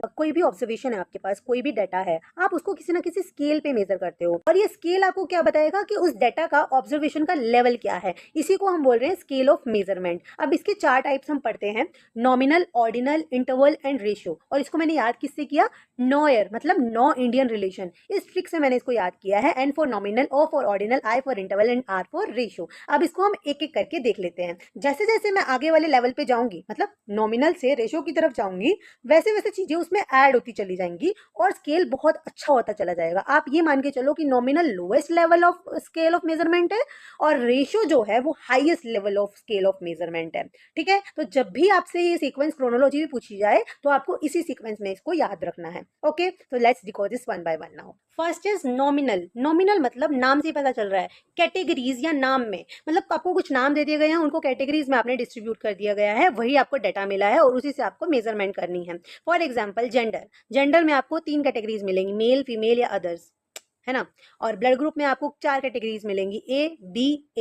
कोई भी ऑब्जर्वेशन है आपके पास, कोई भी डाटा है, आप उसको किसी ना किसी स्केल पे मेजर करते हो और ये स्केल आपको क्या बताएगा कि उस डाटा का ऑब्जर्वेशन का लेवल क्या है। इसी को हम बोल रहे हैं स्केल ऑफ मेजरमेंट। अब इसके 4 टाइप्स हम पढ़ते हैं, nominal, ordinal, interval and ratio. और इसको मैंने याद किससे किया, नॉयर मतलब नॉ इंडियन रिलेशन, इस ट्रिक से मैंने इसको याद किया है। N for nominal, O for ordinal, I for interval and R for ratio. अब इसको हम एक एक करके देख लेते हैं। जैसे जैसे मैं आगे वाले लेवल पे जाऊंगी, मतलब नॉमिनल से रेशियो की तरफ जाऊंगी, वैसे वैसे चीजें उसमें ऐड होती चली जाएंगी और स्केल बहुत अच्छा होता चला जाएगा। आप ये मान के चलो कि nominal lowest level of scale of measurement है और रेशियो जो है वो highest level of scale of measurement है। ठीक है, तो जब भी आपसे ये सीक्वेंस क्रोनोलॉजी भी पूछी जाए तो आपको इसी सीक्वेंस में इसको याद रखना है। ओके, तो let's decode this one by one now. First is nominal. Nominal मतलब नाम से ही पता चल रहा है, कैटेगरीज या नाम में, मतलब आपको कुछ नाम दे दिए गए हैं, उनको कैटेगरीज में आपने डिस्ट्रीब्यूट कर दिया गया है, वही आपको डाटा मिला है और उसी से आपको मेजरमेंट करनी है। फॉर एग्जाम्पल जेंडर, जेंडर में आपको 3 कैटेगरीज मिलेंगी, मेल, फीमेल या अदर्स, है ना। और ब्लड ग्रुप में आपको 4 कैटेगरीज मिलेंगी, ए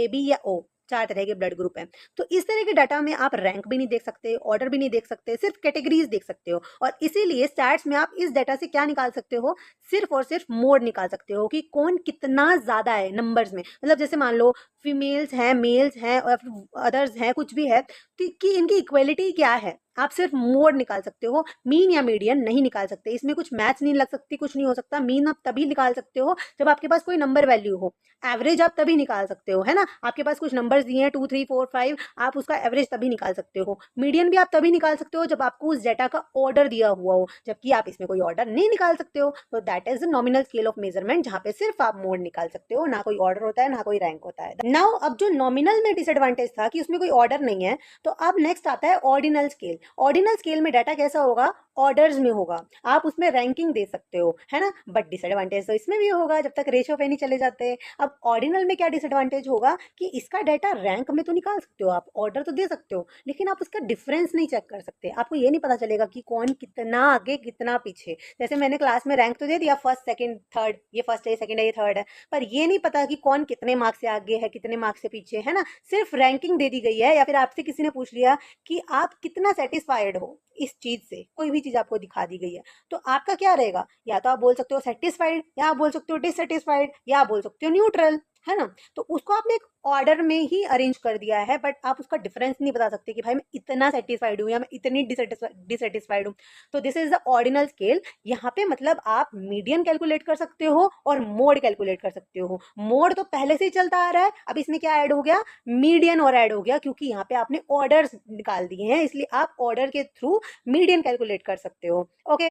बी या ओ, 4 तरह के ब्लड ग्रुप हैं। तो इस तरह के डाटा में आप रैंक भी नहीं देख सकते, ऑर्डर भी नहीं देख सकते, सिर्फ कैटेगरीज देख सकते हो। और इसीलिए स्टैट्स में आप इस डाटा से क्या निकाल सकते हो, सिर्फ और सिर्फ मोड निकाल सकते हो कि कौन कितना ज्यादा है नंबर्स में। मतलब जैसे मान लो फीमेल्स हैं, मेल्स हैं और अदर्स हैं, कुछ भी है, तो कि इनकी इक्वलिटी क्या है, आप सिर्फ मोड निकाल सकते हो, मीन या मीडियन नहीं निकाल सकते। इसमें कुछ मैथ्स नहीं लग सकती, कुछ नहीं हो सकता। मीन आप तभी निकाल सकते हो जब आपके पास कोई नंबर वैल्यू हो, एवरेज आप तभी निकाल सकते हो, है ना। आपके पास कुछ नंबर्स दिए हैं 2 3 4 5, आप उसका एवरेज तभी निकाल सकते हो। मीडियन भी आप तभी निकाल सकते हो जब आपको उस डाटा का ऑर्डर दिया हुआ हो, जबकि आप इसमें कोई ऑर्डर नहीं निकाल सकते हो। तो that is the nominal scale of measurement, जहां पे सिर्फ आप मोड निकाल सकते हो, ना कोई ऑर्डर होता है, ना कोई रैंक होता है। नाउ अब जो नॉमिनल में डिसएडवांटेज था कि उसमें कोई ऑर्डर नहीं है, तो अब नेक्स्ट आता है ऑर्डिनल स्केल। ऑर्डिनल स्केल में डाटा कैसा होगा, ऑर्डर्स में होगा, आप उसमें रैंकिंग दे सकते हो, है ना। बट डिसएडवांटेज तो इसमें भी होगा जब तक रेशियो पे नहीं चले जाते। अब ऑर्डिनल में क्या डिसएडवांटेज होगा कि इसका डाटा रैंक में तो निकाल सकते हो, आप ऑर्डर तो दे सकते हो, लेकिन आप उसका डिफरेंस नहीं चेक कर सकते। आपको ये नहीं पता चलेगा कि कौन कितना आगे कितना पीछे। जैसे मैंने क्लास में रैंक तो दे दिया, फर्स्ट सेकंड थर्ड, ये फर्स्ट है, सेकंड है, ये थर्ड है, पर ये नहीं पता कि कौन कितने मार्क्स से आगे है, कितने मार्क्स से पीछे, है ना। सिर्फ रैंकिंग दे दी गई है, या फिर आपसे किसी ने पूछ लिया कि आप कितना सेटिस्फाइड हो इस चीज से, कोई भी चीज आपको दिखा दी गई है, तो आपका क्या रहेगा, या तो आप बोल सकते हो सेटिस्फाइड, या आप बोल सकते हो डिससेटिस्फाइड, या आप बोल सकते हो न्यूट्रल, है ना। तो उसको आपने एक ऑर्डर में ही अरेंज कर दिया है, बट आप उसका डिफरेंस नहीं बता सकते कि भाई मैं इतना सेटिस्फाइड हूँ या मैं इतनी डिससेटिस्फाइड हूँ। तो this is the ordinal scale. यहाँ पे मतलब आप मीडियन कैलकुलेट कर सकते हो और मोड कैलकुलेट कर सकते हो। मोड तो पहले से ही चलता आ रहा है, अब इसमें क्या ऐड हो गया, मीडियन और ऐड हो गया, क्योंकि यहाँ पे आपने ऑर्डर निकाल दिए हैं, इसलिए आप ऑर्डर के थ्रू मीडियन कैलकुलेट कर सकते हो। ओके,